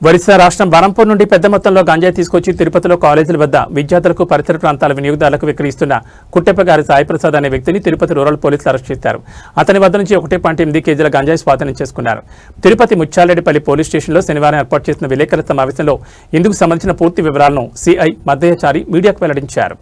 ఒడిశా రాష్ట్రం బరంపూర్ నుండి పెద్ద మొత్తంలో గంజాయి తీసుకొచ్చి తిరుపతిలో కాలేజీల వద్ద విద్యార్థులకు పరిసర ప్రాంతాల వినియోగదారులకు విక్రయిస్తున్న కుట్టెప్పగారి సాయిప్రసాద్ అనే వ్యక్తిని తిరుపతి రూరల్ పోలీసులు అరెస్ట్ చేశారు. అతని వద్ద నుంచి 1.8 కేజీల గంజాయి స్వాధీనం చేసుకున్నారు. తిరుపతి ముచ్చాలరెడ్డిపల్లి పోలీస్ స్టేషన్లో శనివారం ఏర్పాటు చేసిన విలేకరుల సమావేశంలో ఇందుకు సంబంధించిన పూర్తి వివరాలను సిఐ మద్దయ్యచారి మీడియాకు వెల్లడించారు.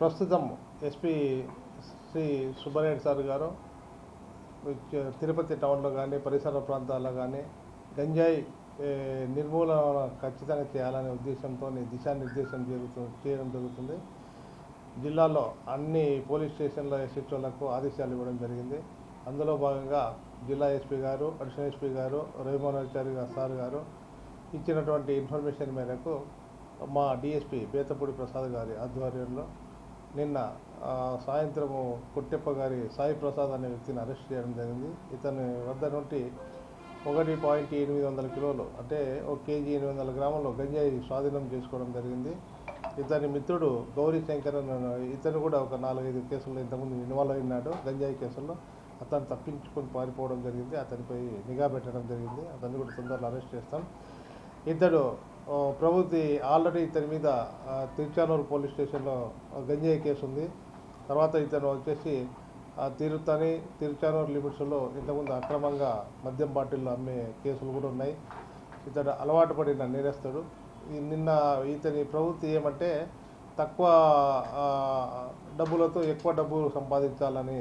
ప్రస్తుతం ఎస్పీ శ్రీ సుబ్బారెడ్డి సార్ గారు తిరుపతి టౌన్లో కానీ పరిసర ప్రాంతాల్లో కానీ గంజాయి నిర్మూలన ఖచ్చితంగా చేయాలనే ఉద్దేశంతో దిశానిర్దేశం చేయడం జరుగుతుంది. జిల్లాలో అన్ని పోలీస్ స్టేషన్ల ఎస్హెచ్ఓలకు ఆదేశాలు ఇవ్వడం జరిగింది. అందులో భాగంగా జిల్లా ఎస్పీ గారు, అడిషనల్ ఎస్పీ గారు, రవిమోహనాచారి సార్ గారు ఇచ్చినటువంటి ఇన్ఫర్మేషన్ మేరకు మా డిఎస్పీ బేతపూడి ప్రసాద్ గారి ఆధ్వర్యంలో నిన్న సాయంత్రము కుట్టెప్ప గారి సాయి ప్రసాద్ అనే వ్యక్తిని అరెస్ట్ చేయడం జరిగింది. ఇతని వద్ద నుండి 1.8 కిలోలు అంటే 1 కేజీ 800 గ్రాములు గంజాయి స్వాధీనం చేసుకోవడం జరిగింది. ఇతని మిత్రుడు గౌరీ శంకర్ ఇతను కూడా ఒక 4-5 కేసుల్లో ఇంతకుముందు ఇన్వాల్వ్ అయినాడు. గంజాయి కేసుల్లో అతను తప్పించుకొని పారిపోవడం జరిగింది. అతనిపై నిఘా పెట్టడం జరిగింది. అతన్ని కూడా తొందరలో అరెస్ట్ చేస్తాం. ఇతడు ప్రభుత్వ ఆల్రెడీ ఇతని మీద తిరుచానూరు పోలీస్ స్టేషన్లో గంజాయి కేసు ఉంది. తర్వాత ఇతను వచ్చేసి తిరుచానూరు లిమిట్స్లో ఇంతకుముందు అక్రమంగా మద్యం బాటిల్లో అమ్మే కేసులు కూడా ఉన్నాయి. ఇతడు అలవాటు పడిన నేరస్తుడు. నిన్న ఇతని ప్రవృత్తి ఏమంటే తక్కువ డబ్బులతో ఎక్కువ డబ్బు సంపాదించాలని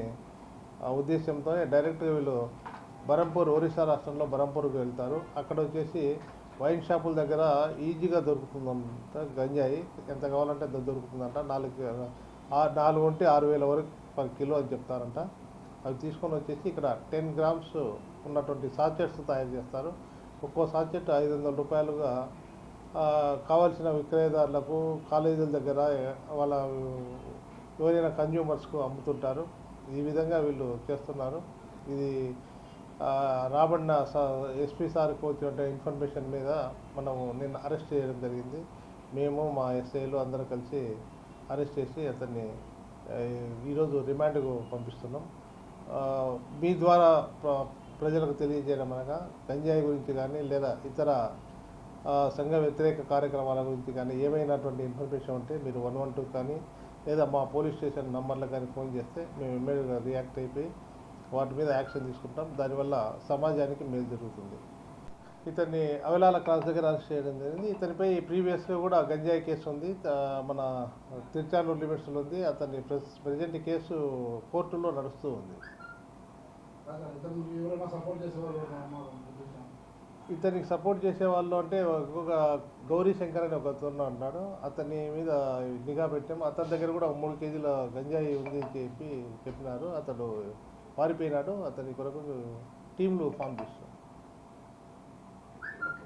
ఉద్దేశంతో డైరెక్ట్గా వీళ్ళు బరంపూర్, ఒరిస్సా రాష్ట్రంలో బరంపూర్కి వెళ్తారు. అక్కడ వచ్చేసి వైన్ షాపుల దగ్గర ఈజీగా దొరుకుతుందంట గంజాయి. ఎంత కావాలంటే అంత దొరుకుతుందంట. 4 ఉంటే 6,000 వరకు పర్ కిలో అని చెప్తారంట. అవి తీసుకొని వచ్చేసి ఇక్కడ 10 గ్రామ్స్ ఉన్నటువంటి సాచెట్స్ తయారు చేస్తారు. ఒక్కో సాచెట్ 500 రూపాయలుగా కావాల్సిన విక్రయదారులకు, కాలేజీల దగ్గర వాళ్ళ ఎవరైనా కన్జ్యూమర్స్కు అమ్ముతుంటారు. ఈ విధంగా వీళ్ళు చేస్తున్నారు. ఇది రాబడిన ఎస్పీ సార్కి వచ్చిన ఇన్ఫర్మేషన్ మీద మనము నిన్న అరెస్ట్ చేయడం జరిగింది. మేము మా ఎస్ఐలు అందరూ కలిసి అరెస్ట్ చేసి అతన్ని ఈరోజు రిమాండ్కు పంపిస్తున్నాం. మీ ద్వారా ప్రజలకు తెలియజేయడం అనగా గంజాయి గురించి కానీ లేదా ఇతర సంఘ వ్యతిరేక కార్యక్రమాల గురించి కానీ ఏమైనటువంటి ఇన్ఫర్మేషన్ ఉంటే మీరు 112 కానీ లేదా మా పోలీస్ స్టేషన్ నంబర్లకు కానీ ఫోన్ చేస్తే మేము ఇమ్మీడియట్గా రియాక్ట్ అయిపోయి వాటి మీద యాక్షన్ తీసుకుంటాం. దానివల్ల సమాజానికి మేలు జరుగుతుంది. ఇతన్ని అవలాల క్రాస్ దగ్గర అరెస్ట్ చేయడం జరిగింది. ఇతనిపై ప్రీవియస్గా కూడా గంజాయి కేసు ఉంది, మన తిరుచానూరు లిమిట్స్లో ఉంది. అతన్ని ప్రజెంట్ కేసు కోర్టులో నడుస్తూ ఉంది. ఎవరైనా సపోర్ట్ చేసేవాళ్ళు ఉన్నారు ఉద్దేశం. ఇతనికి సపోర్ట్ చేసే వాళ్ళు అంటే ఒక గౌరీ శంకర్ అని ఒక అతను ఉన్నాడు. అతని మీద నిఘా పెట్టాము. అతని దగ్గర కూడా 3 కేజీల గంజాయి ఉంది అని చెప్పినారు. అతడు పారిపోయినాడు. అతని కొరకు టీంలు ఫామ్ చేస్తాం.